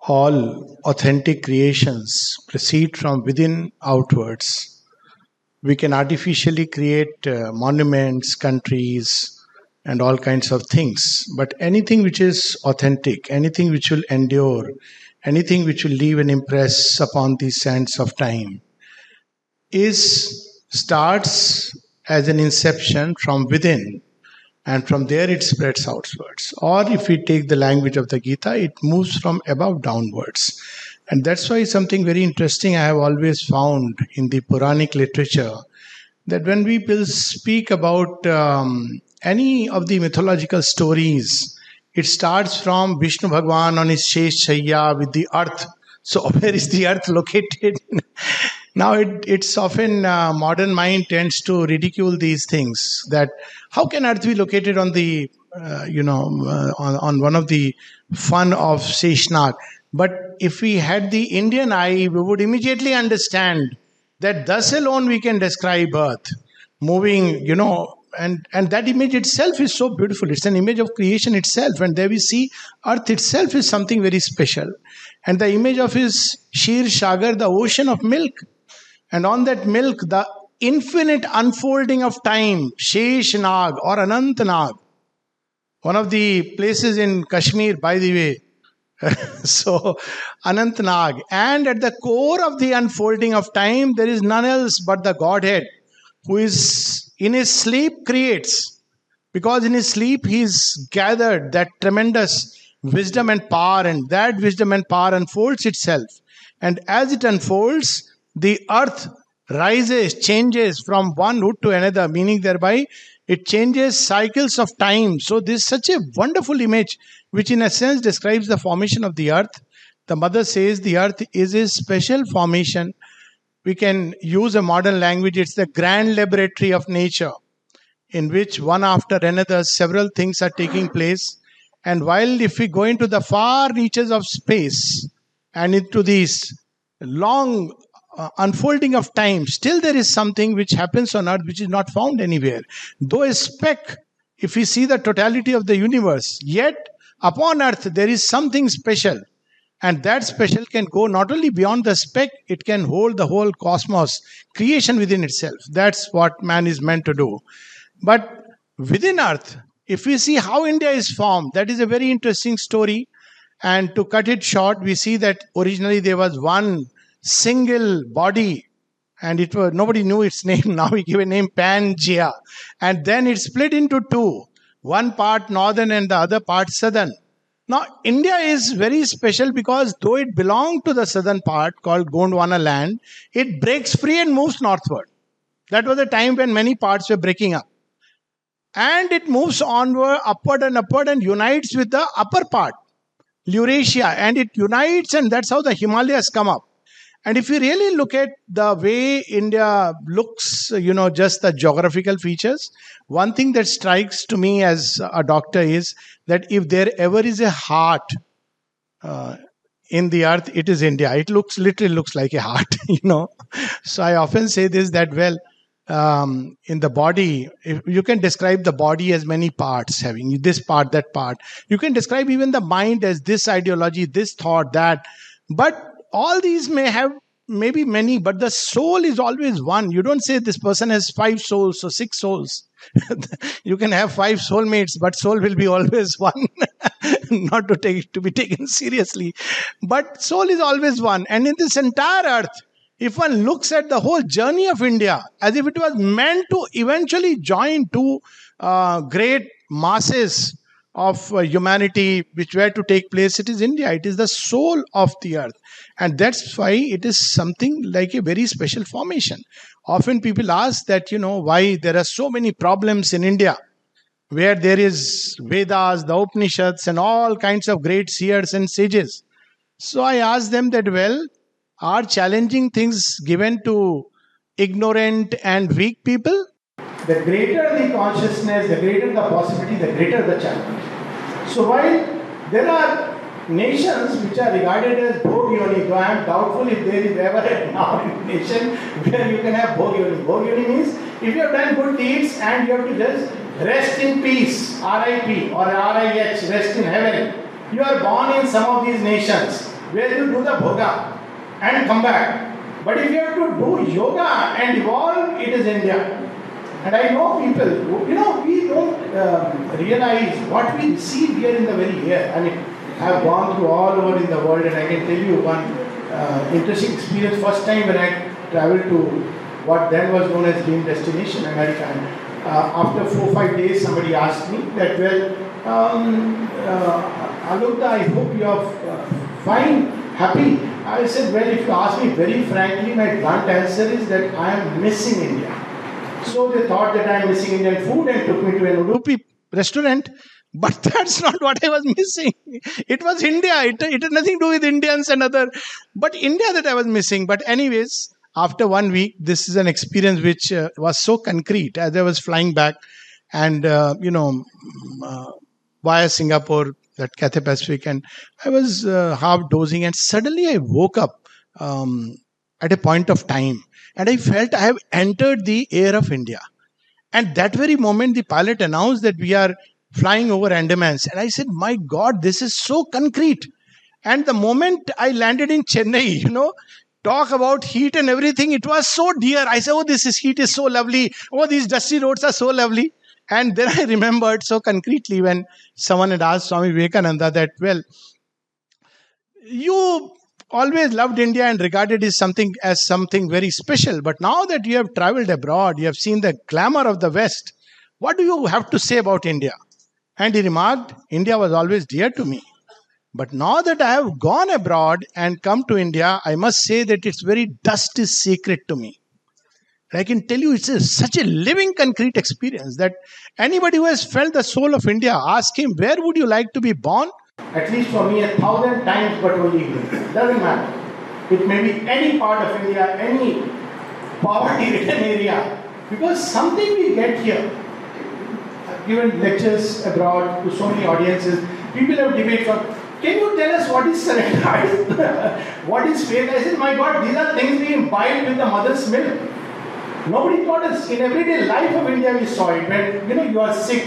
all authentic creations proceed from within outwards. We can artificially create monuments, countries, and all kinds of things. But anything which is authentic, anything which will endure, anything which will leave an impress upon the sands of time, is starts as an inception from within, and from there it spreads outwards. Or if we take the language of the Gita, it moves from above downwards. And that's why something very interesting I have always found in the Puranic literature, that when people speak about any of the mythological stories, it starts from Vishnu Bhagwan on his Shesh Shayya with the earth. So where is the earth located? Now it's often modern mind tends to ridicule these things, that how can earth be located on the on one of the fun of Seshnag. But if we had the Indian eye, we would immediately understand that thus alone we can describe earth moving, and that image itself is so beautiful. It's an image of creation itself, and there we see earth itself is something very special. And the image of his Shir Shagar, the ocean of milk, and on that milk the infinite unfolding of time, Shesh Nag or Anant Nag, one of the places in Kashmir, by the way. So Anant Nag, and at the core of the unfolding of time there is none else but the Godhead, who is in his sleep creates, because in his sleep he's gathered that tremendous wisdom and power, and that wisdom and power unfolds itself, and as it unfolds the earth rises, changes from one hood to another, meaning thereby it changes cycles of time. So this is such a wonderful image which in a sense describes the formation of the earth. The mother says the earth is a special formation. We can use a modern language, it's the grand laboratory of nature, in which one after another several things are taking place. And while if we go into the far reaches of space and into these long unfolding of time, still there is something which happens on earth which is not found anywhere. Though a speck, if we see the totality of the universe, yet upon earth there is something special. And that special can go not only beyond the speck, it can hold the whole cosmos, creation within itself. That's what man is meant to do. But within earth, if we see how India is formed, that is a very interesting story. And to cut it short, we see that originally there was one single body, and it was nobody knew its name. Now we give a name Pangea, and then it split into two, one part northern and the other part southern. Now India is very special because though it belonged to the southern part called Gondwana land, it breaks free and moves northward. That was a time when many parts were breaking up, and it moves onward, upward and unites with the upper part, Eurasia, and it unites, and that's how the Himalayas come up. And if you really look at the way India looks, just the geographical features, one thing that strikes to me as a doctor is that if there ever is a heart in the earth, it is India. It literally looks like a heart, So I often say this, that, in the body, if you can describe the body as many parts, having this part, that part. You can describe even the mind as this ideology, this thought, that. But all these may have maybe many, but the soul is always one. You don't say this person has 5 souls or 6 souls. You can have 5 soulmates, but soul will be always one. Not to be taken seriously. But soul is always one. And in this entire earth, if one looks at the whole journey of India, as if it was meant to eventually join two great masses of humanity which were to take place, it is India. It is the soul of the earth. And that's why it is something like a very special formation. Often people ask that, why there are so many problems in India, where there is Vedas, the Upanishads, and all kinds of great seers and sages. So I ask them that, are challenging things given to ignorant and weak people? The greater the consciousness, the greater the possibility, the greater the challenge. So while there are nations which are regarded as Bhog Yoni, though I am doubtful if there is ever a nation where you can have Bhog Yoni. Bhog Yoni means if you have done good deeds and you have to just rest in peace, RIP or RIH, rest in heaven. You are born in some of these nations. where you do the bhoga and come back. But if you have to do yoga and evolve, it is India. And I know people, we don't realize what we receive here in the very air. I mean, I've gone through all over in the world, and I can tell you one interesting experience. First time when I traveled to what then was known as dream destination, America. And after 4-5 days, somebody asked me that, Alokda, I hope you are fine, happy. I said, well, if you ask me very frankly, my blunt answer is that I am missing India. So they thought that I am missing Indian food and took me to an Udupi restaurant. But that's not what I was missing. It was India. It had nothing to do with Indians and other. But India that I was missing. But anyways, after 1 week, this is an experience which was so concrete as I was flying back and, via Singapore, that Cathay Pacific, and I was half dozing, and suddenly I woke up at a point of time, and I felt I have entered the air of India. And that very moment, the pilot announced that we are flying over Andamans, and I said, my God, this is so concrete. And the moment I landed in Chennai, talk about heat and everything, it was so dear. I said, oh, heat is so lovely. Oh, these dusty roads are so lovely. And then I remembered so concretely when someone had asked Swami Vivekananda that, well, you always loved India and regarded it as something very special. But now that you have traveled abroad, you have seen the glamour of the West, what do you have to say about India? And he remarked, India was always dear to me. But now that I have gone abroad and come to India, I must say that its very dust is sacred to me. I can tell you, it's such a living, concrete experience that anybody who has felt the soul of India, ask him, where would you like to be born? At least for me, 1,000 times, but only here. Doesn't matter. It may be any part of India, any poverty-ridden area, because something we get here. I've given lectures abroad to so many audiences. People have debated from, can you tell us what is surrender? What is faith? I said, my God, these are things we imbibe with the mother's milk. Nobody taught us. In everyday life of India, we saw it. When you are sick,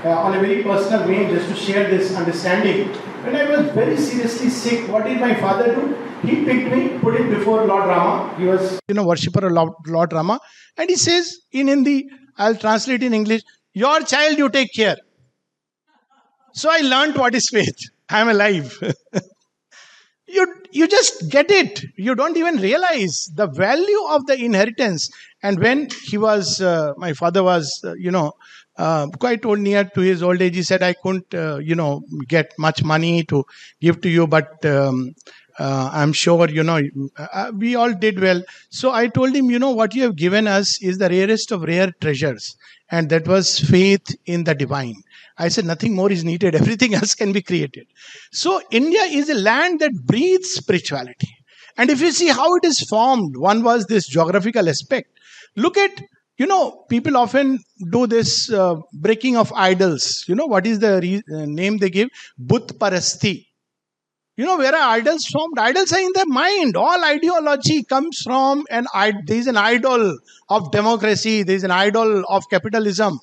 on a very personal vein, just to share this understanding. When I was very seriously sick, what did my father do? He picked me, put it before Lord Rama. He was, worshipper of Lord Rama. And he says in Hindi, I'll translate in English, your child you take care. So I learned what is faith. I am alive. You just get it. You don't even realize the value of the inheritance. And when he was, my father was, quite old, near to his old age, he said, I couldn't, get much money to give to you, but I'm sure, we all did well. So I told him, what you have given us is the rarest of rare treasures. And that was faith in the divine. I said, nothing more is needed. Everything else can be created. So India is a land that breathes spirituality. And if you see how it is formed, one was this geographical aspect. Look at, people often do this breaking of idols. What is the name they give? Buddh Parasti. Where are idols formed? Idols are in the mind. All ideology comes from there is an idol of democracy. There is an idol of capitalism.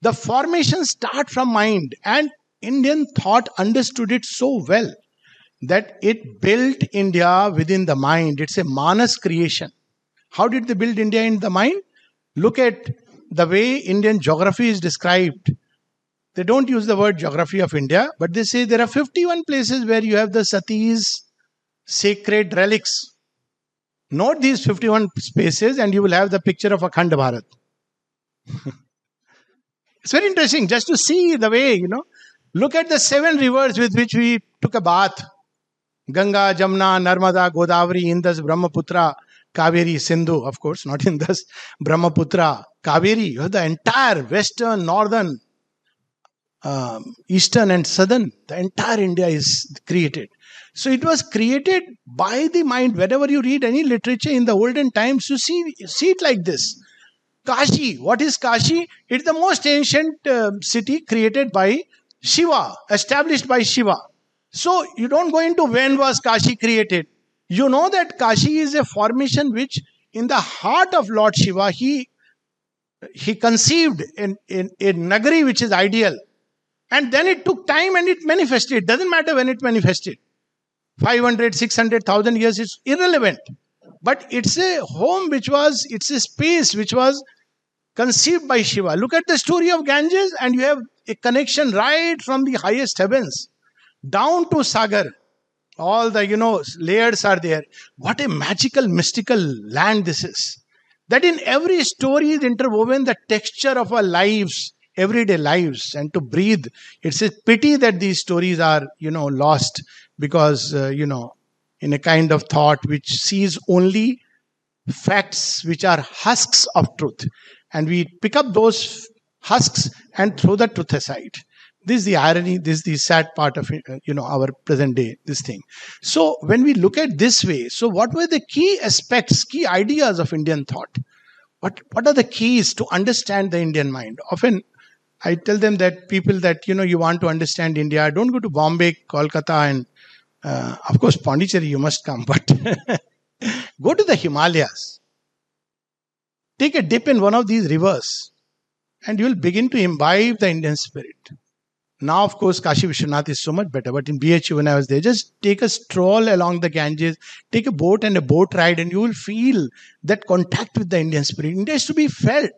The formation start from mind, and Indian thought understood it so well that it built India within the mind. It's a Manas creation. How did they build India in the mind? Look at the way Indian geography is described. They don't use the word geography of India, but they say there are 51 places where you have the Sati's sacred relics. Note these 51 spaces and you will have the picture of Akhand Bharat. It's very interesting just to see the way, Look at the 7 rivers with which we took a bath. Ganga, Jamna, Narmada, Godavari, Indus, Brahmaputra, Kaveri, Sindhu, of course, not Indus, Brahmaputra, Kaveri. You have the entire western, northern, eastern and southern. The entire India is created. So it was created by the mind. Whenever you read any literature in the olden times, you see it like this. Kashi. What is Kashi? It's the most ancient city created by Shiva, established by Shiva. So you don't go into when was Kashi created. You know that Kashi is a formation which in the heart of Lord Shiva, he conceived in Nagari which is ideal. And then it took time and it manifested. It doesn't matter when it manifested. 500, 600,000 years is irrelevant. But it's a home it's a space which was conceived by Shiva. Look at the story of Ganges, and you have a connection right from the highest heavens down to Sagar. All the, layers are there. What a magical, mystical land this is. That in every story is interwoven the texture of our lives, everyday lives, and to breathe. It's a pity that these stories are, lost because, in a kind of thought which sees only facts which are husks of truth. And we pick up those husks and throw the truth aside. This is the irony, this is the sad part of our present day, this thing. So when we look at this way, so what were the key aspects, key ideas of Indian thought? What are the keys to understand the Indian mind? Often I tell them that people that, you want to understand India, don't go to Bombay, Kolkata, and of course Pondicherry you must come, but go to the Himalayas. Take a dip in one of these rivers and you will begin to imbibe the Indian spirit. Now, of course, Kashi Vishwanath is so much better. But in BHU, when I was there, just take a stroll along the Ganges, take a boat and a boat ride, and you will feel that contact with the Indian spirit. India is to be felt.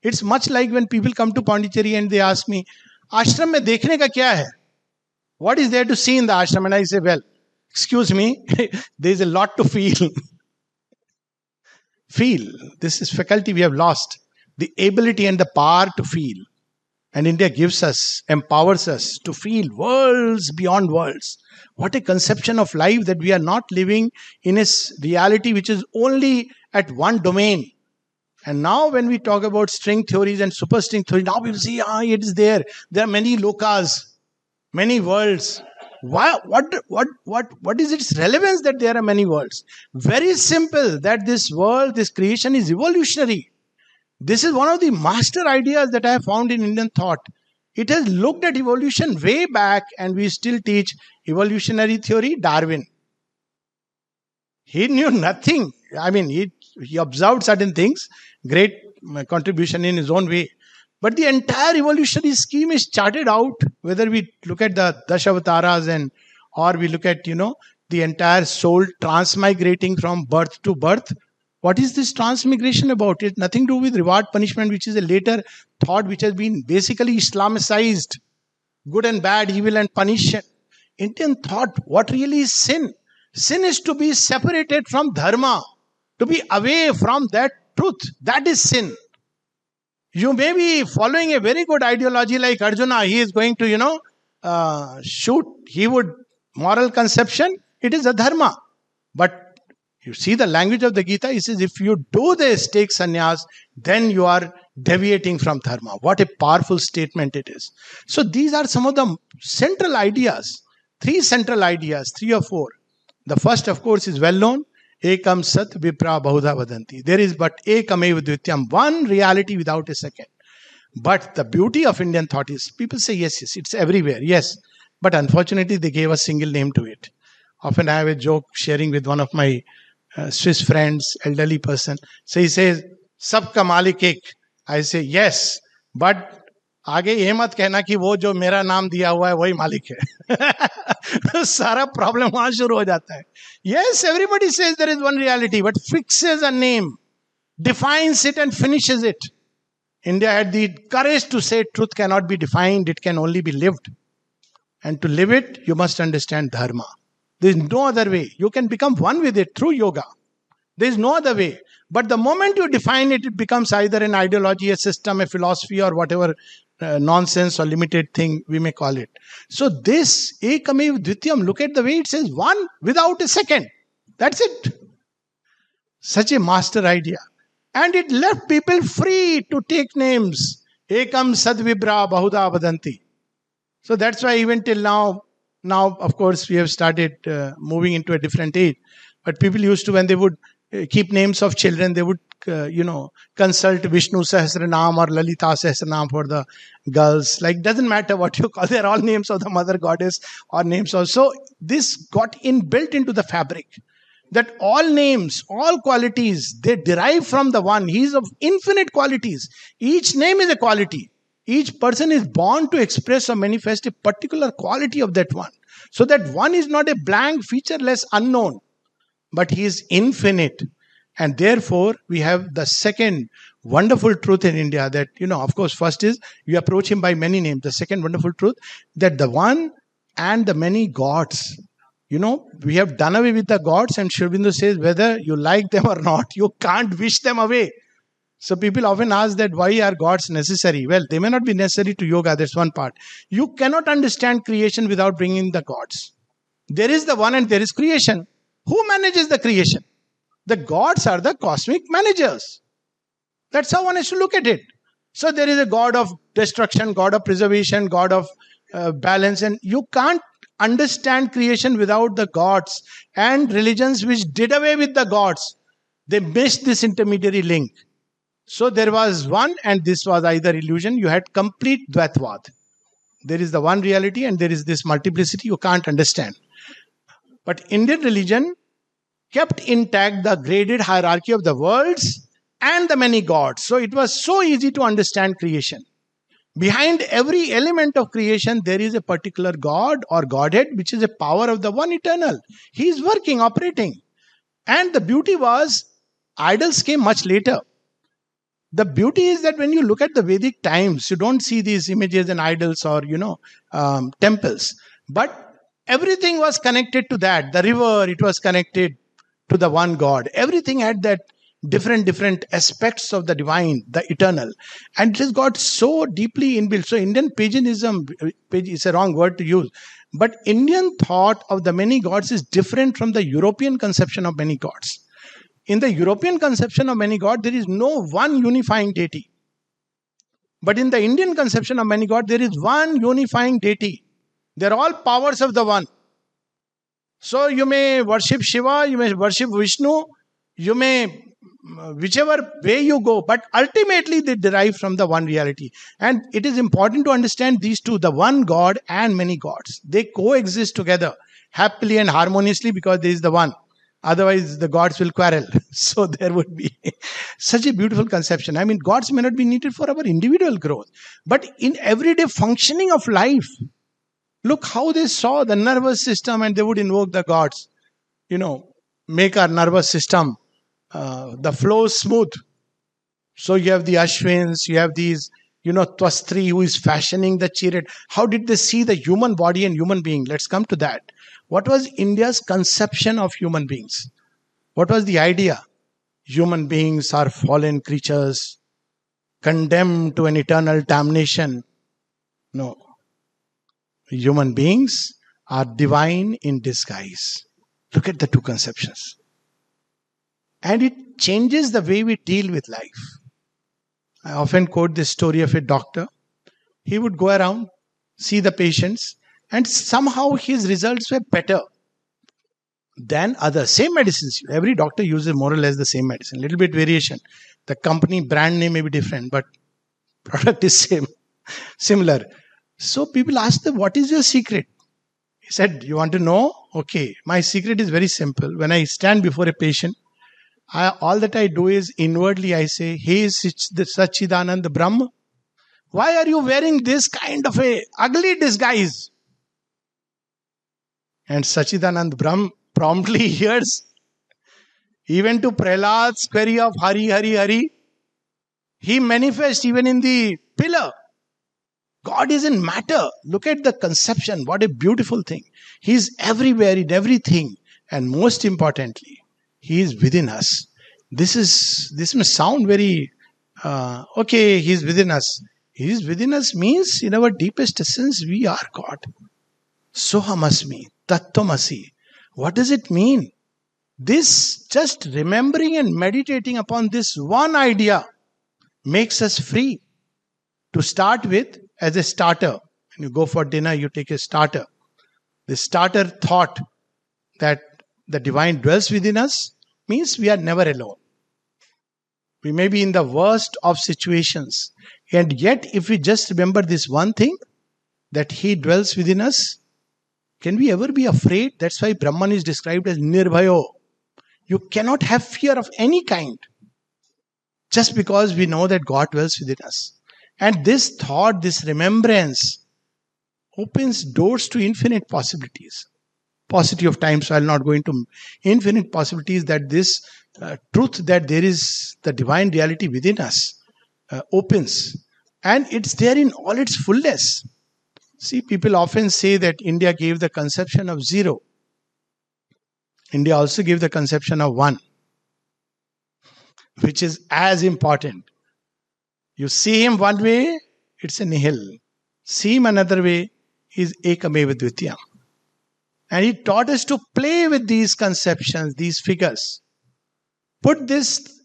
It's much like when people come to Pondicherry and they ask me, ashram mein dekhne ka kya hai? What is there to see in the ashram? And I say, well, excuse me, there is a lot to feel. Feel. This is faculty we have lost. The ability and the power to feel. And India gives us, empowers us to feel worlds beyond worlds. What a conception of life, that we are not living in a reality which is only at one domain. And now when we talk about string theories and superstring theories, now people see, it is there. There are many lokas, many worlds. Why? What is its relevance that there are many worlds? Very simple, that this world, this creation is evolutionary. This is one of the master ideas that I have found in Indian thought. It has looked at evolution way back, and we still teach evolutionary theory. Darwin. He knew nothing. I mean, he observed certain things, great contribution in his own way. But the entire evolutionary scheme is charted out, whether we look at the Dashavataras or we look at, the entire soul transmigrating from birth to birth. What is this transmigration about? It's nothing to do with reward punishment, which is a later thought which has been basically Islamicized. Good and bad, evil and punishment. Indian thought, what really is sin? Sin is to be separated from dharma, to be away from that truth. That is sin. You may be following a very good ideology like Arjuna. He is going to, shoot. He would, moral conception, it is a dharma. But you see the language of the Gita, it says, if you do this, take sannyas, then you are deviating from dharma. What a powerful statement it is. So these are some of the central ideas. 3 central ideas, 3 or 4. The first, of course, is well known. Ekam sat vipra bahudha vadanti. There is but ekamev dvityam, one reality without a second. But the beauty of Indian thought is, people say, yes, it's everywhere. Yes. But unfortunately, they gave a single name to it. Often I have a joke sharing with one of my Swiss friends, elderly person. So he says, Sabka Malik ek. I say, yes, but आगे ये मत कहना कि वो जो मेरा नाम दिया हुआ है वही मालिक है. सारा प्रॉब्लम वहां शुरू हो जाता है. Yes, everybody says there is one reality, but fixes a name, defines it and finishes it. India had the courage to say truth cannot be defined, it can only be lived. And to live it, you must understand dharma. There is no other way. You can become one with it through yoga. There is no other way. But the moment you define it, it becomes either an ideology, a system, a philosophy, or whatever nonsense or limited thing we may call it. So this ekamev dvityam, look at the way it says, one without a second. That's it. Such a master idea. And it left people free to take names. Ekam sadvibra bahuda vadanti. So that's why even till now, of course, we have started moving into a different age. But people used to, when they would keep names of children, they would, consult Vishnu Sahasranam or Lalita Sahasranam for the girls. Like, doesn't matter what you call, they're all names of the mother goddess or names of. So this got inbuilt into the fabric. That all names, all qualities, they derive from the one. He is of infinite qualities. Each name is a quality. Each person is born to express or manifest a particular quality of that one. So that one is not a blank, featureless unknown, but he is infinite. And therefore, we have the second wonderful truth in India that, of course, first is you approach him by many names. The second wonderful truth that the one and the many gods. We have done away with the gods, and Sri Aurobindo says whether you like them or not, you can't wish them away. So people often ask that why are gods necessary? Well, they may not be necessary to yoga, that's one part. You cannot understand creation without bringing the gods. There is the one and there is creation. Who manages the creation? The gods are the cosmic managers. That's how one has to look at it. So there is a god of destruction, god of preservation, god of balance, and you can't understand creation without the gods. And religions which did away with the gods, they missed this intermediary link. So there was one and this was either illusion. You had complete Dvaitvad. There is the one reality and there is this multiplicity you can't understand. But Indian religion kept intact the graded hierarchy of the worlds and the many gods. So it was so easy to understand creation. Behind every element of creation, there is a particular god or godhead, which is a power of the one eternal. He is working, operating. And the beauty was, idols came much later. The beauty is that when you look at the Vedic times, you don't see these images and idols or, temples. But everything was connected to that. The river, it was connected to the one God. Everything had that different aspects of the divine, the eternal. And it has got so deeply inbuilt. So Indian paganism is a wrong word to use. But Indian thought of the many gods is different from the European conception of many gods. In the European conception of many gods, there is no one unifying deity. But in the Indian conception of many gods, there is one unifying deity. They are all powers of the one. So you may worship Shiva, you may worship Vishnu, you may, whichever way you go, but ultimately they derive from the one reality. And it is important to understand these two, the one God and many gods. They coexist together happily and harmoniously because there is the one. Otherwise, the gods will quarrel. So there would be such a beautiful conception. I mean, gods may not be needed for our individual growth, but in everyday functioning of life, look how they saw the nervous system and they would invoke the gods. Make our nervous system, the flow smooth. So you have the Ashwins, you have these, Twastri who is fashioning the chariot. How did they see the human body and human being? Let's come to that. What was India's conception of human beings? What was the idea? Human beings are fallen creatures, condemned to an eternal damnation. No. Human beings are divine in disguise. Look at the two conceptions. And it changes the way we deal with life. I often quote this story of a doctor. He would go around, see the patients, and somehow his results were better than others. Same medicines. Every doctor uses more or less the same medicine. Little bit variation. The company brand name may be different, but product is similar. So people ask them, what is your secret? He said, you want to know? Okay, my secret is very simple. When I stand before a patient, all that I do is inwardly I say, hey Sachidanand Brahma, why are you wearing this kind of a ugly disguise? And Sachidanand Brahm promptly hears, even to Prahlad's query of Hari, Hari, Hari, he manifests even in the pillar. God is in matter. Look at the conception. What a beautiful thing. He is everywhere in everything. And most importantly, He is within us. This may sound very, okay, He is within us. He is within us means in our deepest essence, we are God. Sohamasmi, Tattvamasi. What does it mean? This just remembering and meditating upon this one idea makes us free. To start with, as a starter, when you go for dinner, you take a starter. The starter thought that the divine dwells within us means we are never alone. We may be in the worst of situations. And yet, if we just remember this one thing, that He dwells within us, can we ever be afraid? That's why Brahman is described as Nirbhayo. You cannot have fear of any kind. Just because we know that God dwells within us. And this thought, this remembrance opens doors to infinite possibilities. Paucity of time, so I'll not go into infinite possibilities, that this truth that there is the divine reality within us opens. And it's there in all its fullness. See, people often say that India gave the conception of zero. India also gave the conception of one, which is as important. You see him one way, it's a nihil. See him another way, is ekameva dvitiyam. And he taught us to play with these conceptions, these figures. Put this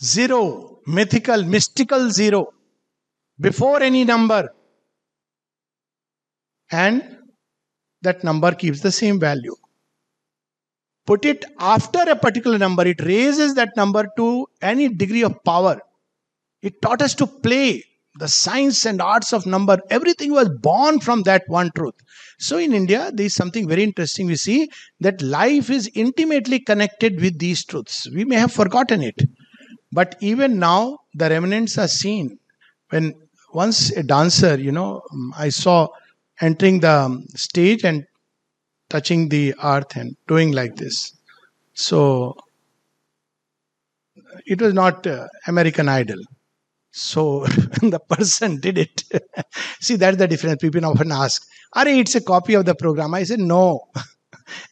zero, mythical, mystical zero, before any number, and that number keeps the same value. Put it after a particular number, it raises that number to any degree of power. It taught us to play. The science and arts of number, everything was born from that one truth. So in India, there is something very interesting. We see that life is intimately connected with these truths. We may have forgotten it, but even now, the remnants are seen. When once a dancer, I saw entering the stage and touching the earth and doing like this. So it was not American Idol. So the person did it. See, that's the difference. People often ask, "Are it's a copy of the program?" I said, no.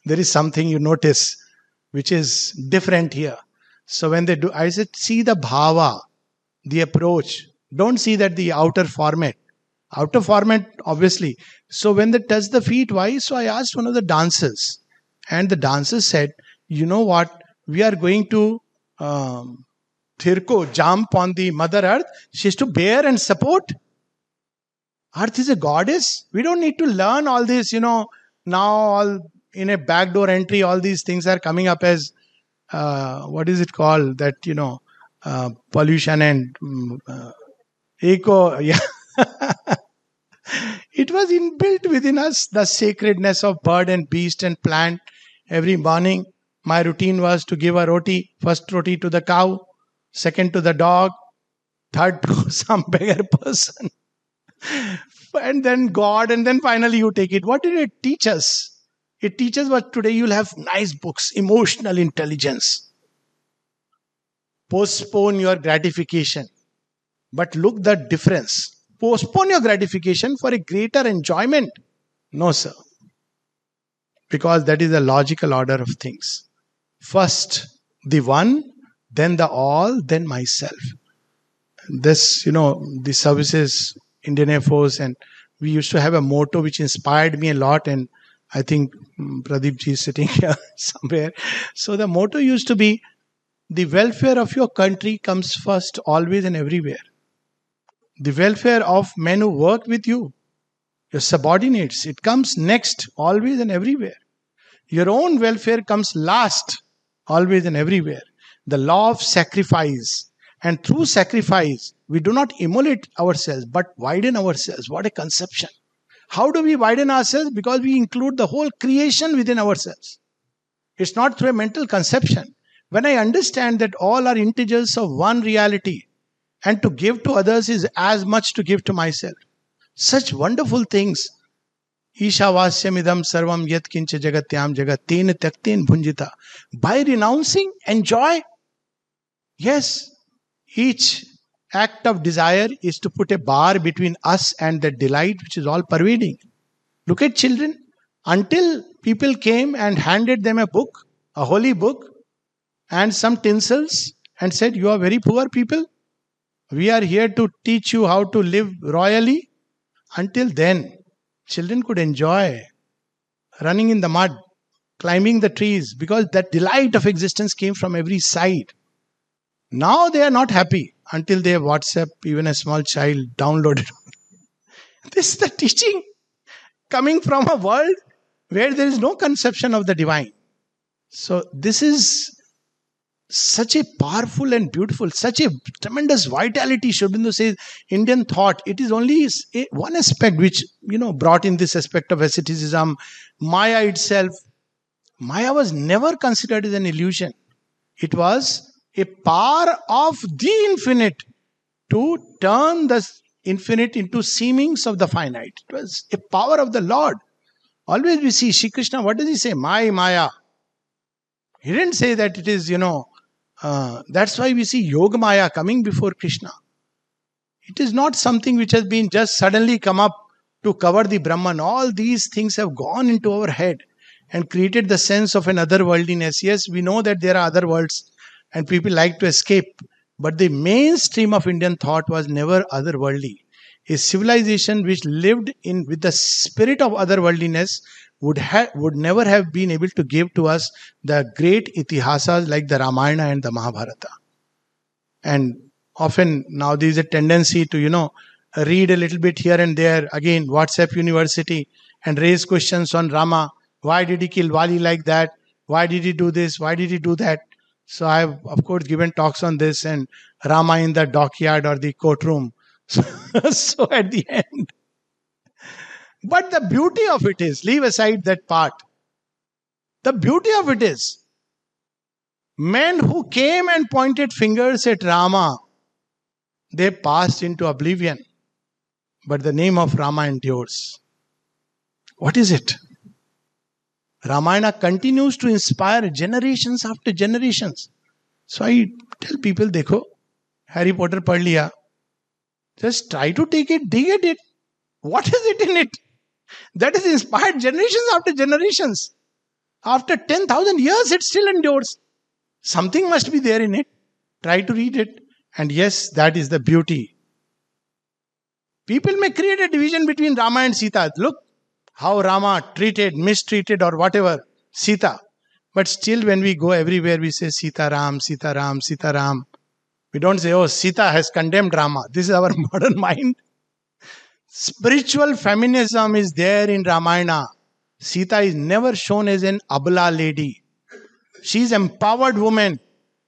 There is something you notice which is different here. So when they do, I said, see the bhava, the approach. Don't see that the outer format. Outer format, obviously. So when they touch the feet, why? So I asked one of the dancers. And the dancer said, you know what? We are going to Thirko jump on the Mother Earth. She is to bear and support. Earth is a goddess. We don't need to learn all this, now all in a backdoor entry, all these things are coming up as, what is it called? That, pollution and eco, yeah. It was inbuilt within us, the sacredness of bird and beast and plant. Every morning, my routine was to give a roti, first roti to the cow, second to the dog, third to some beggar person, and then God, and then finally you take it. What did it teach us? It teaches what today you'll have nice books, emotional intelligence. Postpone your gratification. But look the difference. Postpone your gratification for a greater enjoyment. No, sir. Because that is the logical order of things. First, the one, then the all, then myself. This, the services, Indian Air Force, and we used to have a motto which inspired me a lot, and I think Pradeep ji is sitting here somewhere. So the motto used to be, the welfare of your country comes first, always and everywhere. The welfare of men who work with you, your subordinates, it comes next, always and everywhere. Your own welfare comes last, always and everywhere. The law of sacrifice. And through sacrifice, we do not immolate ourselves, but widen ourselves. What a conception. How do we widen ourselves? Because we include the whole creation within ourselves. It's not through a mental conception. When I understand that all are integers of one reality, and to give to others is as much to give to myself. Such wonderful things. Ishavasyam idam sarvam yat kincha jagatyam jagat ten takten bhunjita. By renouncing, enjoy. Yes, each act of desire is to put a bar between us and the delight which is all pervading. Look at children. Until people came and handed them a book, a holy book, and some tinsels, and said, you are very poor people. We are here to teach you how to live royally. Until then, children could enjoy running in the mud, climbing the trees, because that delight of existence came from every side. Now they are not happy until they have WhatsApp, even a small child downloaded. This is the teaching coming from a world where there is no conception of the divine. So this is such a powerful and beautiful, such a tremendous vitality. Sri Aurobindo says, Indian thought, it is only one aspect which, brought in this aspect of asceticism, Maya itself. Maya was never considered as an illusion. It was a power of the infinite to turn the infinite into seemings of the finite. It was a power of the Lord. Always we see Shri Krishna, what does he say? Maya. He didn't say that it is, that's why we see Yoga Maya coming before Krishna. It is not something which has been just suddenly come up to cover the Brahman. All these things have gone into our head and created the sense of an otherworldliness. Yes, we know that there are other worlds and people like to escape. But the mainstream of Indian thought was never otherworldly. A civilization which lived in with the spirit of otherworldliness would never have been able to give to us the great itihasas like the Ramayana and the Mahabharata. And often now there is a tendency to, read a little bit here and there, again, WhatsApp University, and raise questions on Rama. Why did he kill Wali like that? Why did he do this? Why did he do that? So I have, of course, given talks on this and Rama in the dockyard or the courtroom. So at the end. But the beauty of it is, leave aside that part. The beauty of it is, men who came and pointed fingers at Rama, they passed into oblivion. But the name of Rama endures. What is it? Ramayana continues to inspire generations after generations. So I tell people, dekho, Harry Potter pad liya. Just try to take it, dig at it. What is it in it? That is inspired generations after generations. After 10,000 years, it still endures. Something must be there in it. Try to read it. And yes, that is the beauty. People may create a division between Rama and Sita. Look how Rama mistreated or whatever Sita. But still when we go everywhere, we say Sita Ram, Sita Ram, Sita Ram. We don't say, oh, Sita has condemned Rama. This is our modern mind. Spiritual feminism is there in Ramayana. Sita is never shown as an abla lady. She is empowered woman.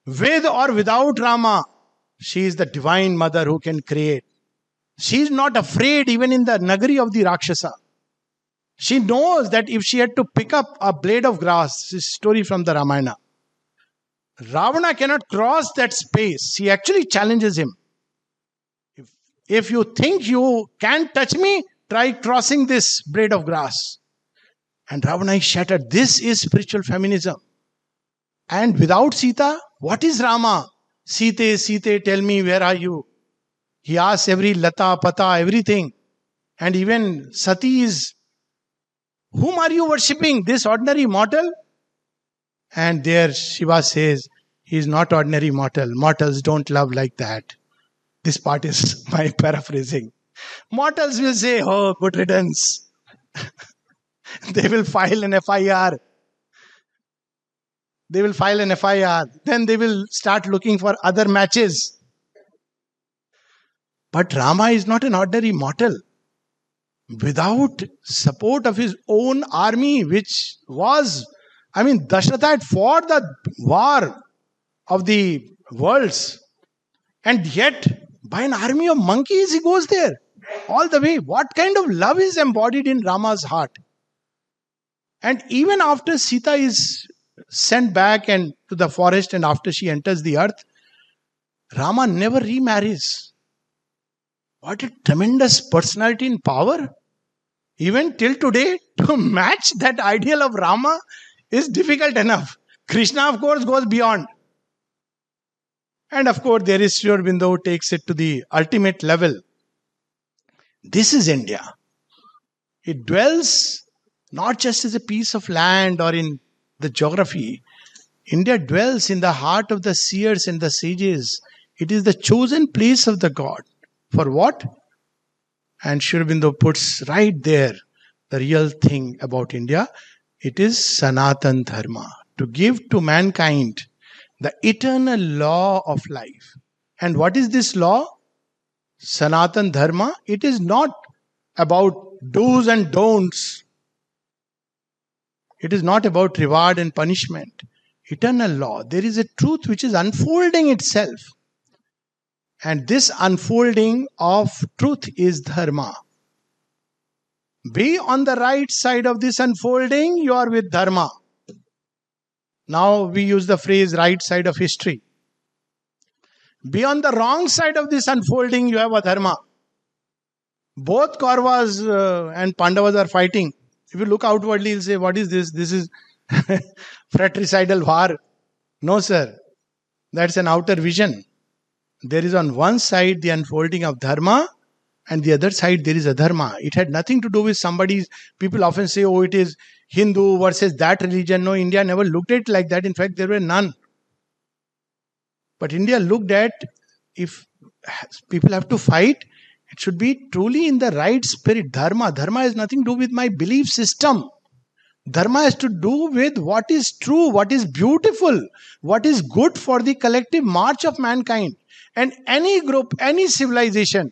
With or without Rama, she is the divine mother who can create. She is not afraid even in the Nagari of the Rakshasa. She knows that if she had to pick up a blade of grass, this story from the Ramayana, Ravana cannot cross that space. She actually challenges him. If you think you can't touch me, try crossing this blade of grass. And Ravana is shattered. This is spiritual feminism. And without Sita, what is Rama? Sita, tell me, where are you? He asks every lata, pata, everything. And even Sati is, whom are you worshipping? This ordinary mortal? And there Shiva says, he is not ordinary mortal. Mortals don't love like that. This part is my paraphrasing. Mortals will say, oh, good riddance. They will file an FIR. Then they will start looking for other matches. But Rama is not an ordinary mortal. Without support of his own army, which was, Dasharatha had fought the war of the worlds. And yet, by an army of monkeys, he goes there. All the way. What kind of love is embodied in Rama's heart? And even after Sita is sent back and to the forest and after she enters the earth, Rama never remarries. What a tremendous personality and power. Even till today, to match that ideal of Rama is difficult enough. Krishna, of course, goes beyond. And of course, there is Sri Aurobindo who takes it to the ultimate level. This is India. It dwells not just as a piece of land or in the geography. India dwells in the heart of the seers and the sages. It is the chosen place of the God. For what? And Sri Aurobindo puts right there the real thing about India. It is Sanatan Dharma. To give to mankind the eternal law of life. And what is this law? Sanatan Dharma. It is not about do's and don'ts. It is not about reward and punishment. Eternal law. There is a truth which is unfolding itself. And this unfolding of truth is dharma. Be on the right side of this unfolding, you are with dharma. Now we use the phrase right side of history. Be on the wrong side of this unfolding, you have adharma. Both Kauravas and Pandavas are fighting. If you look outwardly, you'll say, what is this? This is fratricidal war. No, sir. That's an outer vision. There is on one side the unfolding of dharma, and the other side there is adharma. It had nothing to do with somebody's. People often say, oh, it is Hindu versus that religion. No, India never looked at it like that. In fact, there were none. But India looked at, if people have to fight, it should be truly in the right spirit. Dharma. Dharma has nothing to do with my belief system. Dharma has to do with what is true, what is beautiful, what is good for the collective march of mankind. And any group, any civilization,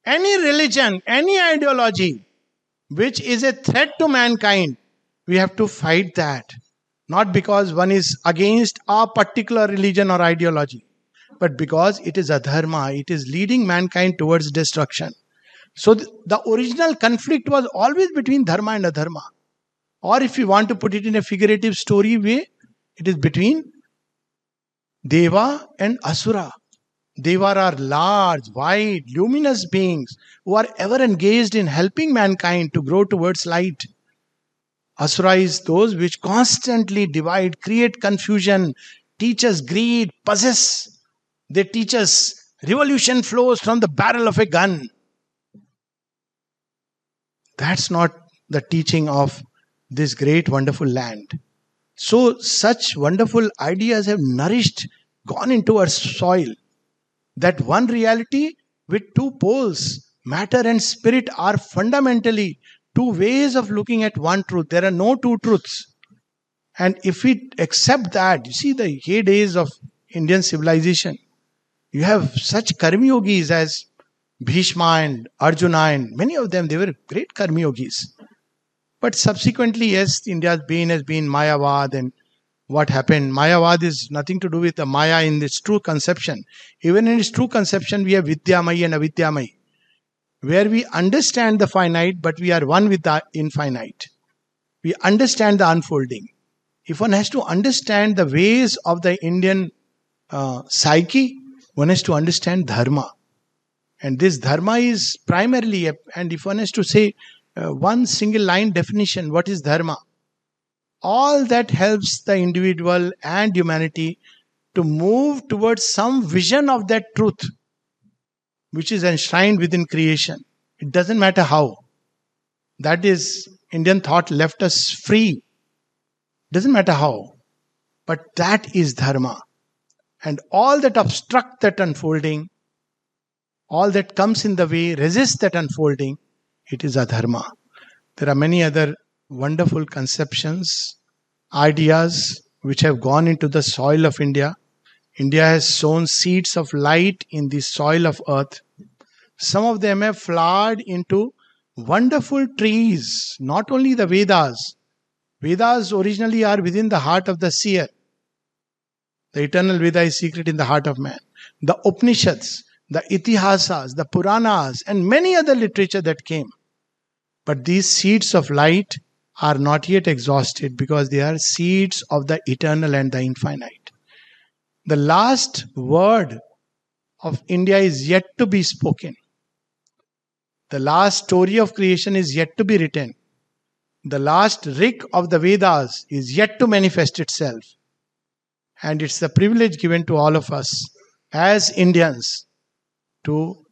any religion, any ideology which is a threat to mankind, we have to fight that. Not because one is against a particular religion or ideology, but because it is adharma, it is leading mankind towards destruction. So the original conflict was always between dharma and adharma. Or if you want to put it in a figurative story way, it is between Deva and Asura. Deva are large, wide, luminous beings who are ever engaged in helping mankind to grow towards light. Asura is those which constantly divide, create confusion, teach us greed, possess. They teach us revolution flows from the barrel of a gun. That's not the teaching of this great wonderful land. So such wonderful ideas have nourished, gone into our soil. That one reality with two poles, matter and spirit, are fundamentally two ways of looking at one truth. There are no two truths. And if we accept that, you see the heydays of Indian civilization, you have such karma yogis as Bhishma and Arjuna, and many of them, they were great karma yogis. But subsequently, yes, India's bane has been Mayavad, and what happened? Mayavad is nothing to do with the Maya in its true conception. Even in its true conception, we have Vidyamayi and Avidyamayi, where we understand the finite, but we are one with the infinite. We understand the unfolding. If one has to understand the ways of the Indian psyche, one has to understand dharma. And this dharma is primarily, and if one has to say one single line definition, what is dharma? All that helps the individual and humanity to move towards some vision of that truth which is enshrined within creation. It doesn't matter how. That is, Indian thought left us free. Doesn't matter how. But that is dharma. And all that obstruct that unfolding, all that comes in the way, resist that unfolding, it is adharma. There are many other wonderful conceptions, ideas which have gone into the soil of India. India has sown seeds of light in the soil of earth. Some of them have flowered into wonderful trees, not only the Vedas. Vedas originally are within the heart of the seer. The eternal Veda is secret in the heart of man. The Upanishads, the Itihasas, the Puranas, and many other literature that came. But these seeds of light are not yet exhausted because they are seeds of the eternal and the infinite. The last word of India is yet to be spoken. The last story of creation is yet to be written. The last rig of the Vedas is yet to manifest itself. And it's the privilege given to all of us as Indians to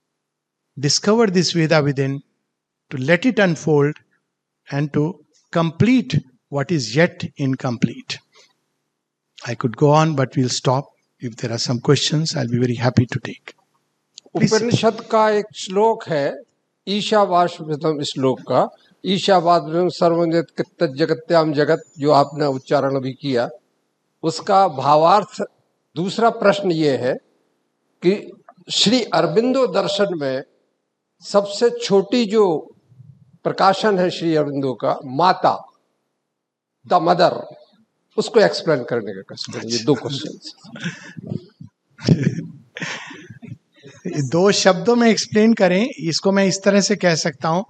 discover this Veda within, to let it unfold, and to complete what is yet incomplete. I could go on, but we'll stop. If there are some questions, I'll be very happy to take. उपनिषद का एक श्लोक है, ईशावास्यम श्लोक का, ईशावास्यम सर्वजगत जगत्याम जगत, जो आपने उच्चारण भी किया, उसका भावार्थ दूसरा प्रश्न ये है कि श्री अरबिंदो दर्शन में सबसे छोटी जो प्रकाशन है श्री अरबिंदो का, माता, द मदर, उसको एक्सप्लेन करने का कष्ट। ये दो क्वेश्चन। दो शब्दों में एक्सप्लेन करें, इसको मैं इस तरह से कह सकता हूं।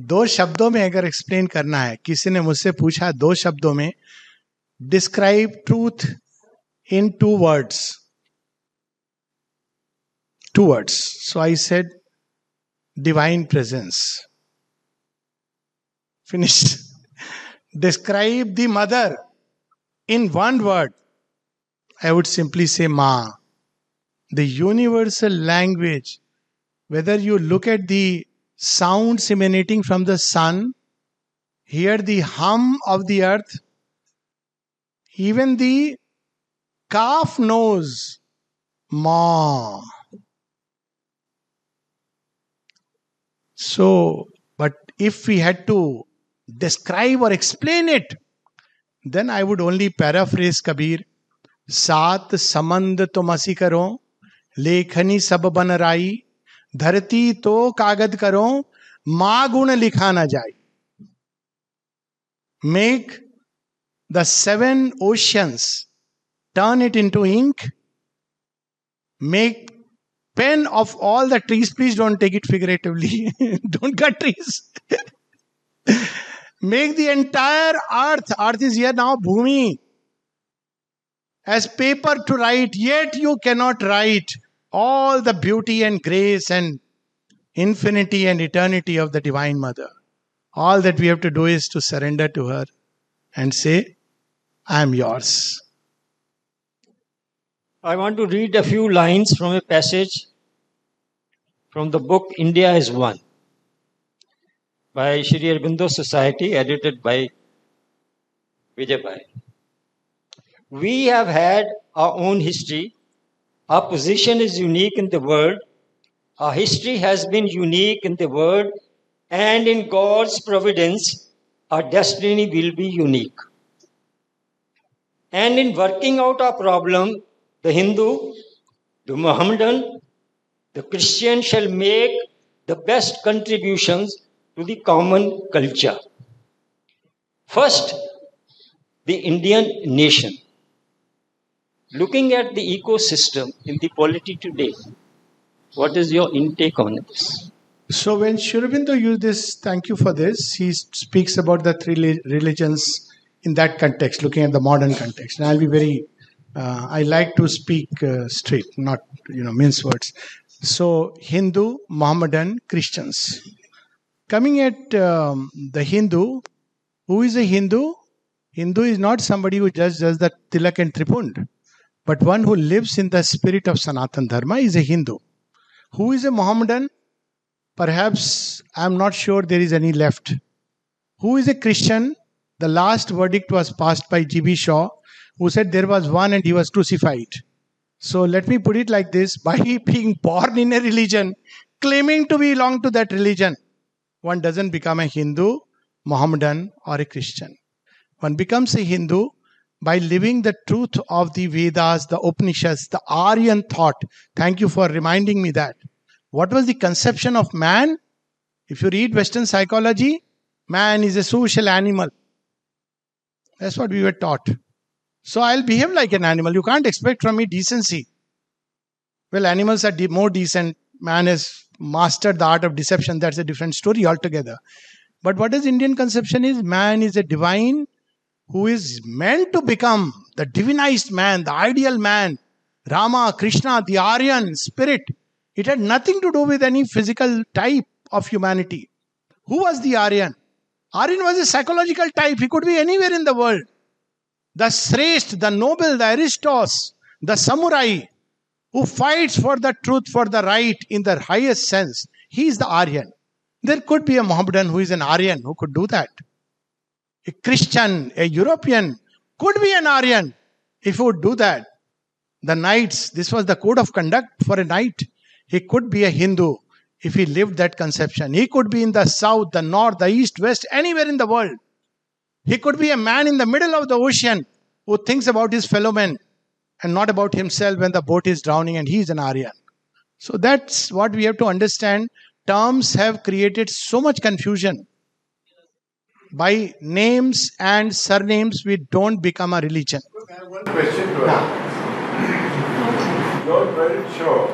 दो शब्दों में अगर एक्सप्लेन करना है, किसी ने मुझसे पूछा दो शब्दों में describe truth in 2 words, Two words. So I said, divine presence. Finished. Describe the mother in one word. I would simply say Ma. The universal language. Whether you look at the sounds emanating from the sun, hear the hum of the earth, even the calf knows Ma. So, but if we had to describe or explain it, then I would only paraphrase Kabir. सात समंद तुम असी करो, लेखनी सब बन राई, धरती तो कागद करो, माँ गुण लिखा न जाए. Make the 7 oceans, turn it into ink, make pen of all the trees. Please don't take it figuratively. Don't cut trees. Make the entire earth is here now, Bhumi, as paper to write, yet you cannot write all the beauty and grace and infinity and eternity of the Divine Mother. All that we have to do is to surrender to her and say, I am yours. I want to read a few lines from a passage from the book India is One by Shri Aurobindo Society, edited by Vijay Bhai. We have had our own history. Our position is unique in the world. Our history has been unique in the world, and in God's providence, our destiny will be unique. And in working out our problem, the Hindu, the Mohammedan, the Christian shall make the best contributions to the common culture. First, the Indian nation. Looking at the ecosystem in the polity today, what is your intake on this? So when Sri Aurobindo used this, thank you for this, he speaks about the 3 religions in that context, looking at the modern context. And I'll be very, I like to speak straight, not, mince words. So Hindu, Mohammedan, Christians. Coming at the Hindu, who is a Hindu? Hindu is not somebody who just does the tilak and tripund, but one who lives in the spirit of Sanatan Dharma is a Hindu. Who is a Mohammedan? Perhaps I am not sure there is any left. Who is a Christian? The last verdict was passed by G.B. Shaw, who said there was one and he was crucified. So let me put it like this. By being born in a religion, claiming to belong to that religion, one doesn't become a Hindu, Mohammedan or a Christian. One becomes a Hindu by living the truth of the Vedas, the Upanishads, the Aryan thought. Thank you for reminding me that. What was the conception of man? If you read Western psychology, man is a social animal. That's what we were taught. So I'll behave like an animal. You can't expect from me decency. Well, animals are more decent. Man has mastered the art of deception. That's a different story altogether. But what is Indian conception is, man is a divine who is meant to become the divinized man, the ideal man, Rama, Krishna, the Aryan spirit. It had nothing to do with any physical type of humanity. Who was the Aryan? Aryan was a psychological type. He could be anywhere in the world. The Shrestha, the noble, the aristos, the samurai who fights for the truth, for the right in the highest sense. He is the Aryan. There could be a Mohammedan who is an Aryan who could do that. A Christian, a European could be an Aryan if he would do that. The knights, this was the code of conduct for a knight. He could be a Hindu if he lived that conception. He could be in the south, the north, the east, west, anywhere in the world. He could be a man in the middle of the ocean who thinks about his fellow men and not about himself when the boat is drowning, and he is an Aryan. So that's what we have to understand. Terms have created so much confusion. By names and surnames, we don't become a religion. I have one question to ask. Not very sure.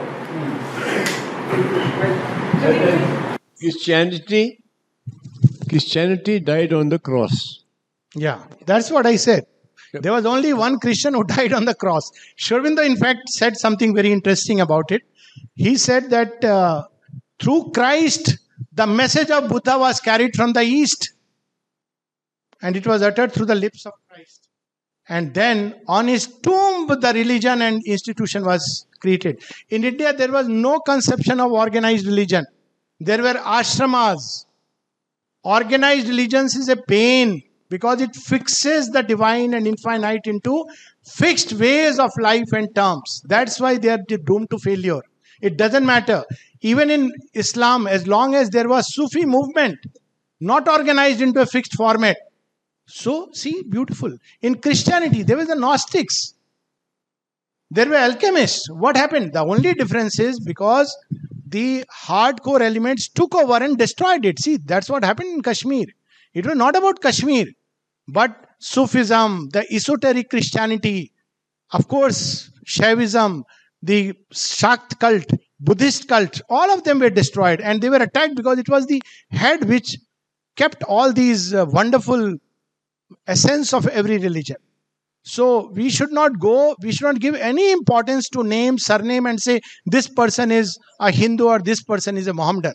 Christianity died on the cross. Yeah, that's what I said. There was only one Christian who died on the cross. Sri Aurobindo, in fact, said something very interesting about it. He said that through Christ, the message of Buddha was carried from the East, and it was uttered through the lips of Christ. And then on his tomb, the religion and institution was created. In India, there was no conception of organized religion. There were ashramas. Organized religions is a pain because it fixes the divine and infinite into fixed ways of life and terms. That's why they are doomed to failure. It doesn't matter. Even in Islam, as long as there was Sufi movement, not organized into a fixed format. So, see, beautiful. In Christianity, there were the Gnostics. There were alchemists. What happened? The only difference is because the hardcore elements took over and destroyed it. See, that's what happened in Kashmir. It was not about Kashmir, but Sufism, the esoteric Christianity, of course, Shaivism, the Shakt cult, Buddhist cult, all of them were destroyed, and they were attacked because it was the head which kept all these wonderful essence of every religion. So we should not give any importance to name, surname and say this person is a Hindu or this person is a Mohammedan.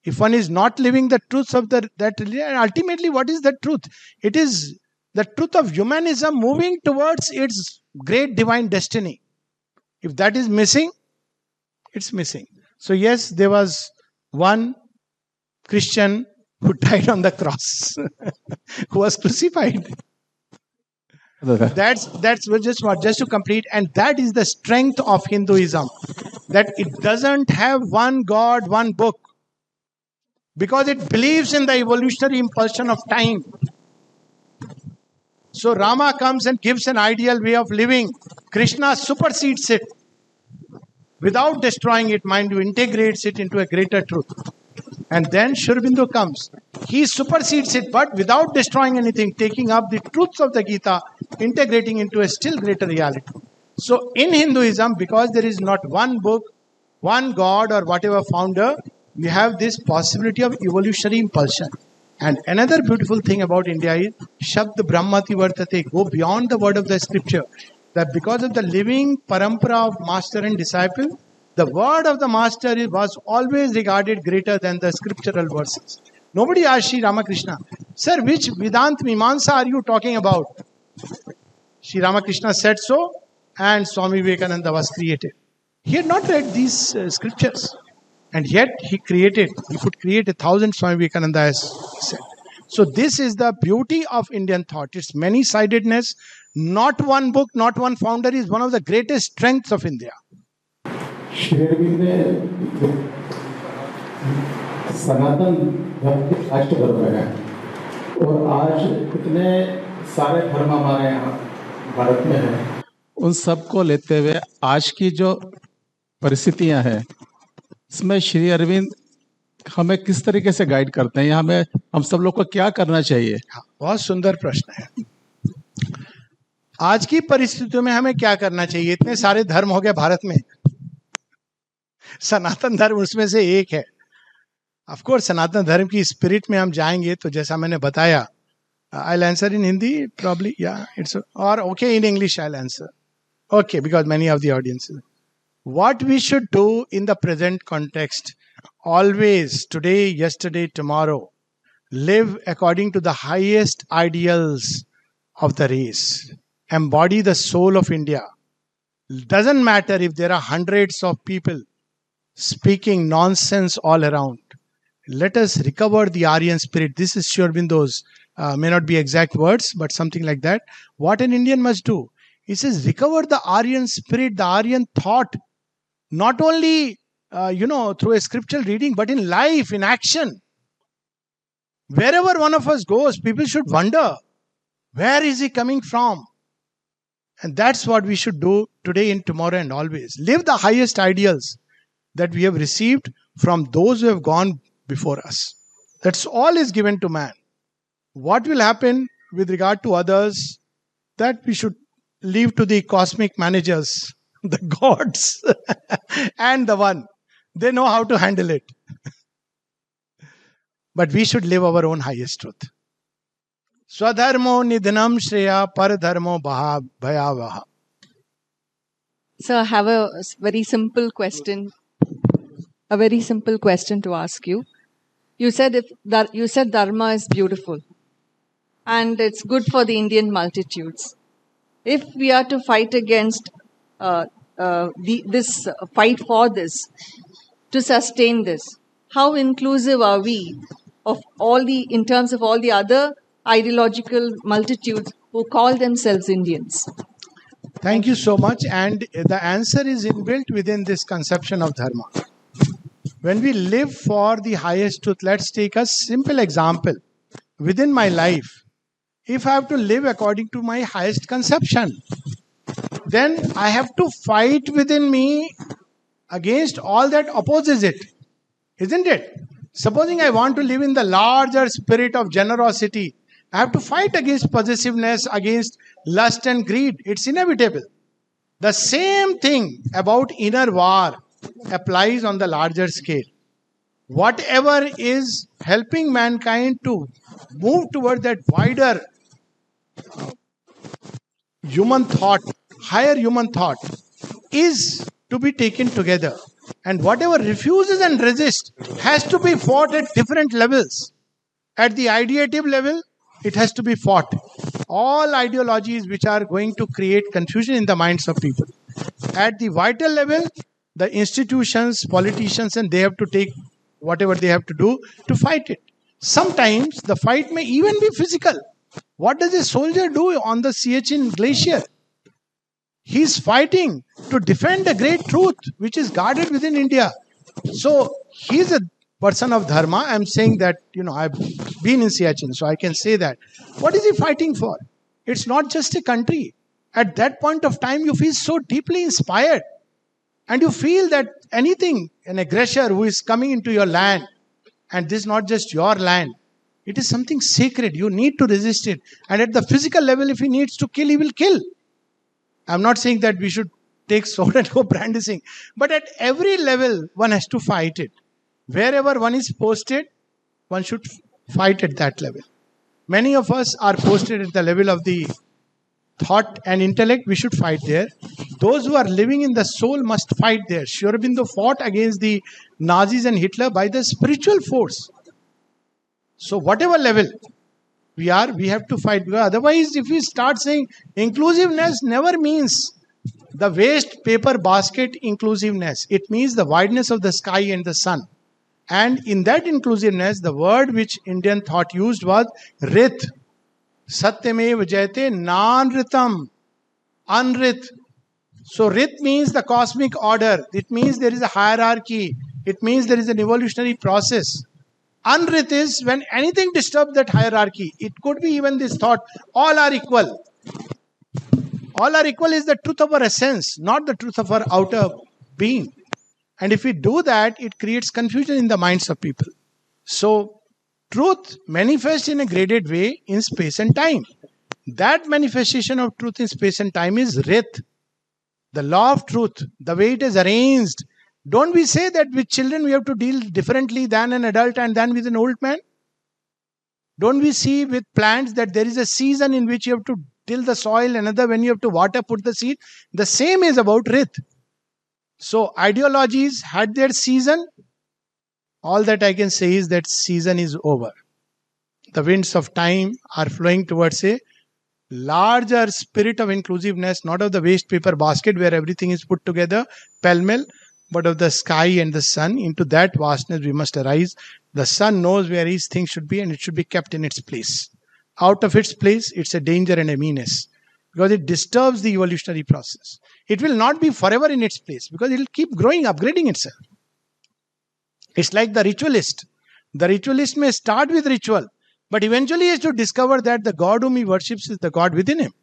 If one is not living the truths of that religion, ultimately what is the truth? It is the truth of humanism moving towards its great divine destiny. If that is missing, it's missing. So yes, there was one Christian who died on the cross, who was crucified. That's just to complete, and that is the strength of Hinduism, that it doesn't have one God, one book, because it believes in the evolutionary impulsion of time. So Rama comes and gives an ideal way of living. Krishna supersedes it without destroying it, mind you, integrates it into a greater truth. And then Sri Aurobindo comes. He supersedes it, but without destroying anything, taking up the truths of the Gita, integrating into a still greater reality. So in Hinduism, because there is not one book, one God or whatever founder, we have this possibility of evolutionary impulsion. And another beautiful thing about India is Shabd Brahmati Vartate, go beyond the word of the scripture. That because of the living parampara of master and disciple, the word of the master was always regarded greater than the scriptural verses. Nobody asked Sri Ramakrishna, sir, which Vedant Mimamsa are you talking about? Sri Ramakrishna said so, and Swami Vivekananda was created. He had not read these scriptures, and yet he could create 1,000 Swami Vivekananda, as he said. So this is the beauty of Indian thought. Its many-sidedness. Not one book, not one founder is one of the greatest strengths of India. Shri Arvind ने सनातन धर्म के राष्ट्र धर्म है, और आज इतने सारे धर्म हमारे यहाँ भारत में हैं। उन सबको लेते हुए आज की जो परिस्थितियां हैं, इसमें श्री अरविंद हमें किस तरीके से गाइड करते हैं, या हमें हम सब लोग को क्या करना चाहिए? बहुत सुंदर प्रश्न है। आज की परिस्थितियों में हमें क्या करना चाहिए? इतने सारे धर्म हो गए भारत में, सनातन धर्म उसमें से एक है। ऑफ कोर्स सनातन धर्म की स्पिरिट में हम जाएंगे तो जैसा मैंने बताया, I will answer in Hindi probably, या इट्स और okay in English I will answer, okay, because many of the audience, what we should do in the present context, always, today, yesterday, tomorrow, live according to the highest ideals of the race, embody the soul of India. Doesn't matter if there are hundreds of people speaking nonsense all around. Let us recover the Aryan spirit. This is Sri Aurobindo's, may not be exact words, but something like that. What an Indian must do. He says, recover the Aryan spirit, the Aryan thought, not only, through a scriptural reading, but in life, in action. Wherever one of us goes, people should wonder, where is he coming from? And that's what we should do today and tomorrow and always. Live the highest ideals that we have received from those who have gone before us. That's all is given to man. What will happen with regard to others, that we should leave to the cosmic managers, the gods, and the one. They know how to handle it. But we should live our own highest truth. Swadharmo nidhanam shreya paradharmo bhayavaha. So I have a very simple question. A very simple question to ask you. You said dharma is beautiful, and it's good for the Indian multitudes. If we are to fight against this fight for this, to sustain this, how inclusive are we of in terms of all the other ideological multitudes who call themselves Indians? Thank you so much. And the answer is inbuilt within this conception of dharma. When we live for the highest truth, let's take a simple example. Within my life, if I have to live according to my highest conception, then I have to fight within me against all that opposes it. Isn't it? Supposing I want to live in the larger spirit of generosity, I have to fight against possessiveness, against lust and greed. It's inevitable. The same thing about inner war applies on the larger scale. Whatever is helping mankind to move toward that wider human thought, higher human thought, is to be taken together. And whatever refuses and resists has to be fought at different levels. At the ideative level, it has to be fought. All ideologies which are going to create confusion in the minds of people. At the vital level, the institutions, politicians, and they have to take whatever they have to do to fight it. Sometimes the fight may even be physical. What does a soldier do on the Siachen glacier? He is fighting to defend a great truth which is guarded within India. So he is a person of dharma. I am saying that, I've been in Siachen, so I can say that. What is he fighting for? It's not just a country. At that point of time, you feel so deeply inspired. And you feel that anything, an aggressor who is coming into your land, and this is not just your land, it is something sacred. You need to resist it. And at the physical level, if he needs to kill, he will kill. I'm not saying that we should take sword and go brandishing. But at every level, one has to fight it. Wherever one is posted, one should fight at that level. Many of us are posted at the level of the thought and intellect. We should fight there. Those who are living in the soul must fight there. Sri Aurobindo fought against the Nazis and Hitler by the spiritual force. So whatever level we have to fight. Because otherwise, if we start saying inclusiveness never means the waste paper basket inclusiveness. It means the wideness of the sky and the sun. And in that inclusiveness, the word which Indian thought used was rit. Satyamev jayate nanritam. Unrit. So rit means the cosmic order. It means there is a hierarchy. It means there is an evolutionary process. Unrit is when anything disturbs that hierarchy. It could be even this thought, all are equal. All are equal is the truth of our essence, not the truth of our outer being. And if we do that, it creates confusion in the minds of people. So, truth manifests in a graded way in space and time. That manifestation of truth in space and time is Rit, the law of truth, the way it is arranged. Don't we say that with children we have to deal differently than an adult and than with an old man? Don't we see with plants that there is a season in which you have to till the soil, another when you have to water, put the seed? The same is about Rit. So ideologies had their season. All that I can say is that season is over. The winds of time are flowing towards a larger spirit of inclusiveness, not of the waste paper basket where everything is put together, pell-mell, but of the sky and the sun. Into that vastness we must arise. The sun knows where each thing should be and it should be kept in its place. Out of its place, it's a danger and a meanness because it disturbs the evolutionary process. It will not be forever in its place because it will keep growing, upgrading itself. It's like the ritualist. The ritualist may start with ritual, but eventually he has to discover that the God whom he worships is the God within him.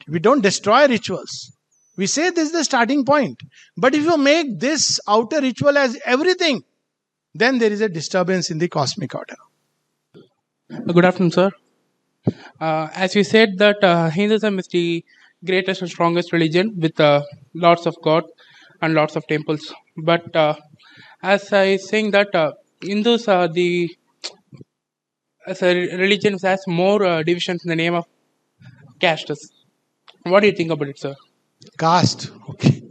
We don't destroy rituals. We say this is the starting point. But if you make this outer ritual as everything, then there is a disturbance in the cosmic order. Good afternoon, sir. As you said that Hinduism is the greatest and strongest religion with lots of God and lots of temples. But as I saying that Hindus are as a religion which has more divisions in the name of castes. What do you think about it, sir? Caste. Okay.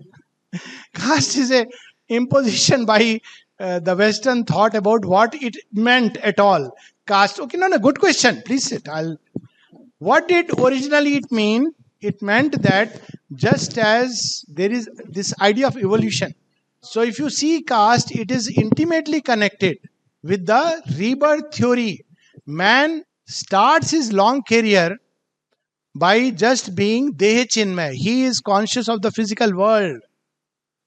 Caste is a imposition by the Western thought about what it meant at all. Caste. Okay, no, good question. Please sit. What did originally it mean? It meant that just as there is this idea of evolution. So if you see caste, it is intimately connected with the rebirth theory. Man starts his long career by just being Dehe Chinmay. He is conscious of the physical world.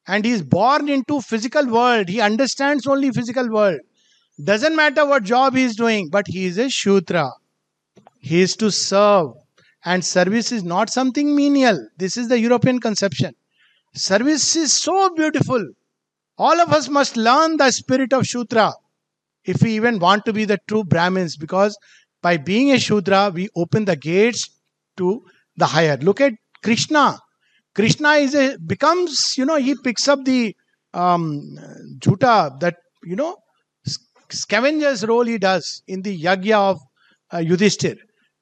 And he is born into physical world. He understands only physical world. Doesn't matter what job he is doing, but he is a Shudra. He is to serve. And service is not something menial. This is the European conception. Service is so beautiful. All of us must learn the spirit of Shudra if we even want to be the true Brahmins, because by being a Shudra, we open the gates to the higher. Look at Krishna. Krishna becomes, he picks up the jhuta, that, scavenger's role he does in the yagya of Yudhishthir.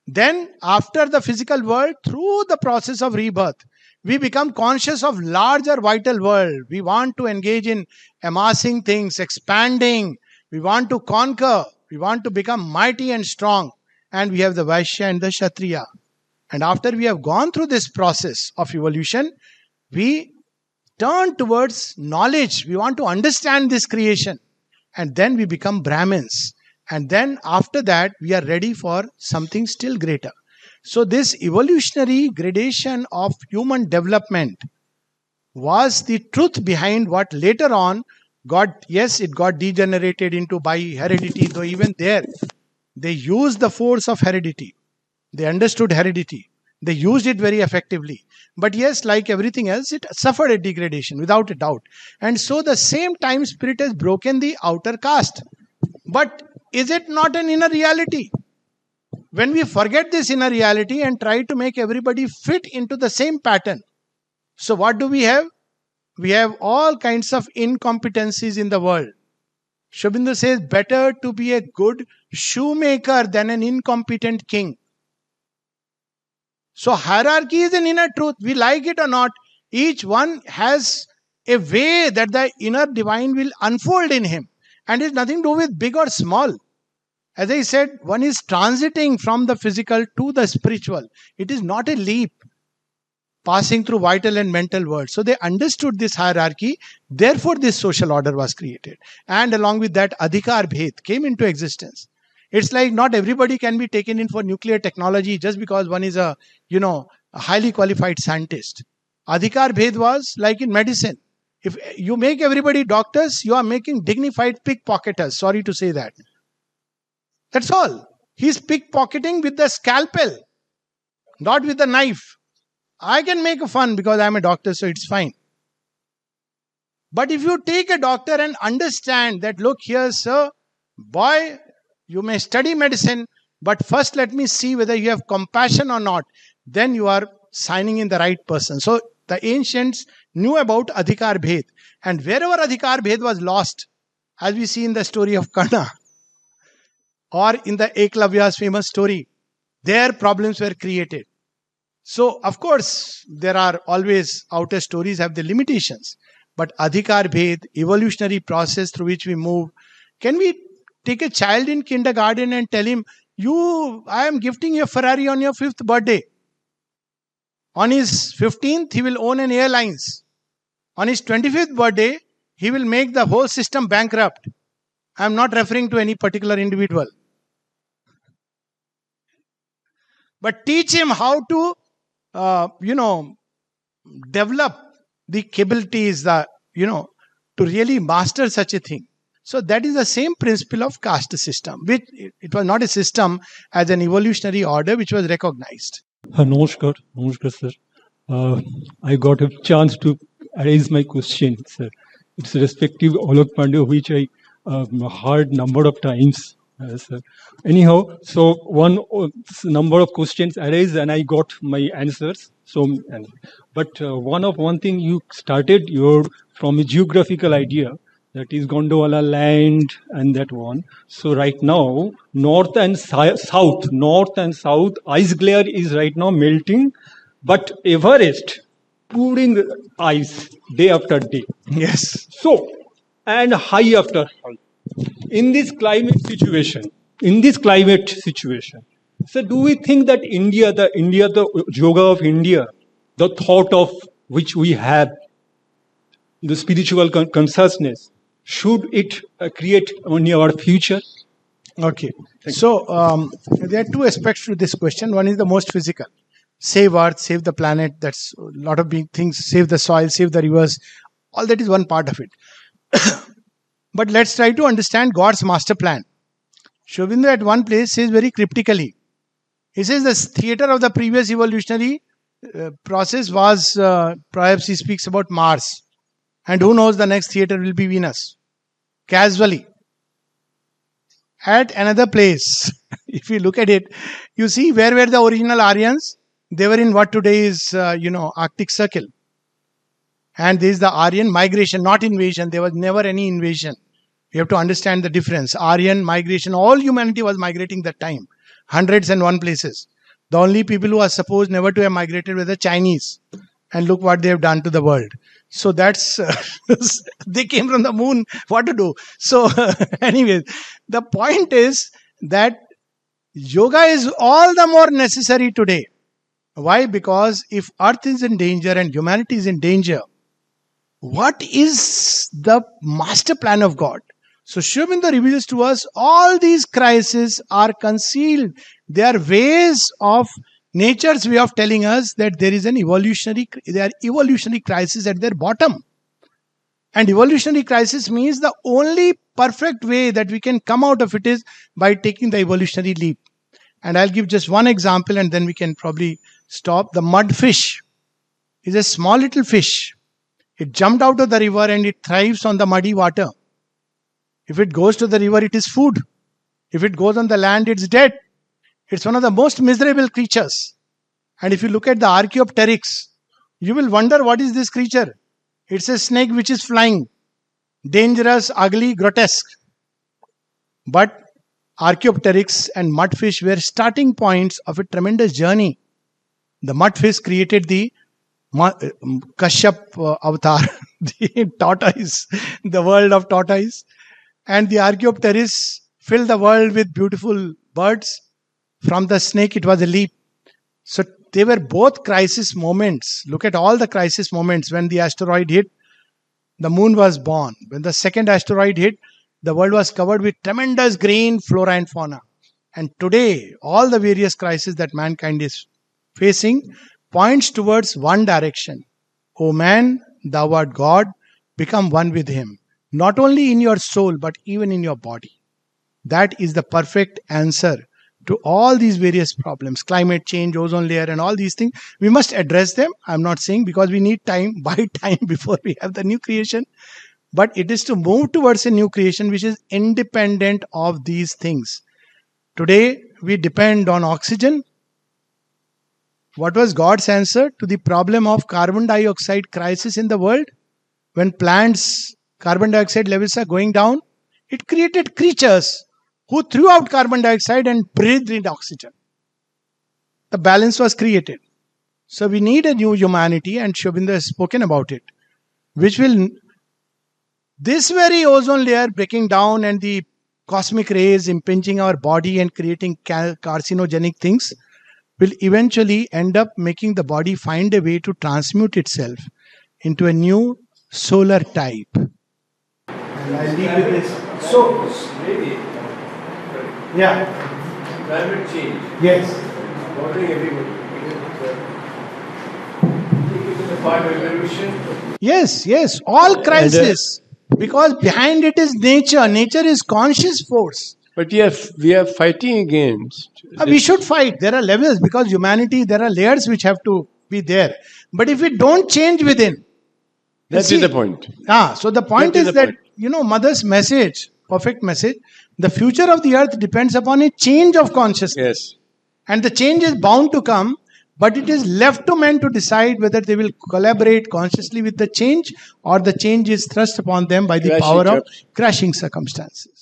Then, after the physical world, through the process of rebirth, we become conscious of larger vital world. We want to engage in amassing things, expanding. We want to conquer. We want to become mighty and strong. And we have the Vaishya and the Kshatriya. And after we have gone through this process of evolution, we turn towards knowledge. We want to understand this creation. And then we become Brahmins. And then after that, we are ready for something still greater. So this evolutionary gradation of human development was the truth behind what later on it got degenerated into by heredity, though even there, they used the force of heredity. They understood heredity. They used it very effectively. But yes, like everything else, it suffered a degradation without a doubt. And so the same time spirit has broken the outer caste. But is it not an inner reality? When we forget this inner reality and try to make everybody fit into the same pattern, so what do we have? We have all kinds of incompetencies in the world. Shobindu says, better to be a good shoemaker than an incompetent king. So hierarchy is an inner truth. We like it or not. Each one has a way that the inner divine will unfold in him. And it has nothing to do with big or small. As I said, one is transiting from the physical to the spiritual. It is not a leap, passing through vital and mental worlds. So they understood this hierarchy. Therefore, this social order was created. And along with that, Adhikar Bhed came into existence. It's like not everybody can be taken in for nuclear technology just because one is a highly qualified scientist. Adhikar Bhed was like in medicine. If you make everybody doctors, you are making dignified pickpocketers. Sorry to say that. That's all. He's pickpocketing with the scalpel, not with the knife. I can make fun because I'm a doctor, so it's fine. But if you take a doctor and understand that, look here, sir, boy, you may study medicine, but first let me see whether you have compassion or not. Then you are signing in the right person. So the ancients knew about Adhikar Bhed. And wherever Adhikar Bhed was lost, as we see in the story of Karna, or in the Eklavya's famous story, their problems were created. So, of course, there are always outer stories have the limitations. But Adhikar Bhed, evolutionary process through which we move. Can we take a child in kindergarten and tell him, I am gifting you a Ferrari on your 5th birthday. On his 15th, he will own an airlines. On his 25th birthday, he will make the whole system bankrupt. I am not referring to any particular individual. But teach him how to, develop the capabilities, to really master such a thing. So that is the same principle of caste system, which it was not a system as an evolutionary order which was recognized. Namaskar, sir. I got a chance to raise my question, sir. It's respective Alok Pandey, which I heard number of times, sir. Anyhow, so one number of questions arise and I got my answers. But one thing you started from a geographical idea, that is Gondwana land and that one. So right now, north and south, ice glare is right now melting, but Everest pouring ice day after day. Yes. So, and high after high. In this climate situation, so do we think that the yoga of India, the thought of which we have, the spiritual consciousness, should it create only our future? Okay. So there are two aspects to this question. One is the most physical. Save Earth, save the planet. That's a lot of big things. Save the soil, save the rivers. All that is one part of it. But let's try to understand God's master plan. Sri Aurobindo at one place says very cryptically, he says the theater of the previous evolutionary process was, perhaps he speaks about Mars. And who knows, the next theater will be Venus. Casually. At another place, if you look at it, you see where were the original Aryans? They were in what today is, Arctic Circle. And there is the Aryan migration, not invasion. There was never any invasion. You have to understand the difference. Aryan migration, all humanity was migrating that time. Hundreds and one places. The only people who are supposed never to have migrated were the Chinese. And look what they have done to the world. So that's, they came from the moon. What to do? So anyways, the point is that yoga is all the more necessary today. Why? Because if Earth is in danger and humanity is in danger, what is the master plan of God? So Sri Aurobindo reveals to us all these crises are concealed. They are ways of nature's way of telling us that there are evolutionary crises at their bottom. And evolutionary crisis means the only perfect way that we can come out of it is by taking the evolutionary leap. And I'll give just one example and then we can probably stop. The mudfish is a small little fish. It jumped out of the river and it thrives on the muddy water. If it goes to the river, it is food. If it goes on the land, it's dead. It's one of the most miserable creatures. And if you look at the Archaeopteryx, you will wonder what is this creature. It's a snake which is flying. Dangerous, ugly, grotesque. But Archaeopteryx and mudfish were starting points of a tremendous journey. The mudfish created the Kashyap avatar, the tortoise, the world of tortoise. And the Archaeopteryx filled the world with beautiful birds. From the snake, it was a leap. So they were both crisis moments. Look at all the crisis moments. When the asteroid hit, the moon was born. When the second asteroid hit, the world was covered with tremendous green flora and fauna. And today, all the various crises that mankind is facing points towards one direction. O man, thou art God, become one with him. Not only in your soul, but even in your body. That is the perfect answer to all these various problems. Climate change, ozone layer and all these things. We must address them. I'm not saying because we need time, buy time before we have the new creation. But it is to move towards a new creation which is independent of these things. Today, we depend on oxygen. What was God's answer to the problem of carbon dioxide crisis in the world? When plants, carbon dioxide levels are going down, it created creatures who threw out carbon dioxide and breathed in oxygen. The balance was created. So we need a new humanity, and Sri Aurobindo has spoken about it, which will, this very ozone layer breaking down and the cosmic rays impinging our body and creating carcinogenic things will eventually end up making the body find a way to transmute itself into a new solar type. And I leave with this. So, maybe, yeah. climate change, Yes. bothering everybody. It is a part of evolution. Yes. All crisis. Because behind it is nature. Nature is conscious force. But yes, we are fighting against. We should fight. There are levels because humanity, there are layers which have to be there. But if we don't change within. That is the point. So the point is that, Mother's message, perfect message, the future of the earth depends upon a change of consciousness. Yes. And the change is bound to come, but it is left to men to decide whether they will collaborate consciously with the change or the change is thrust upon them by the power of crashing circumstances.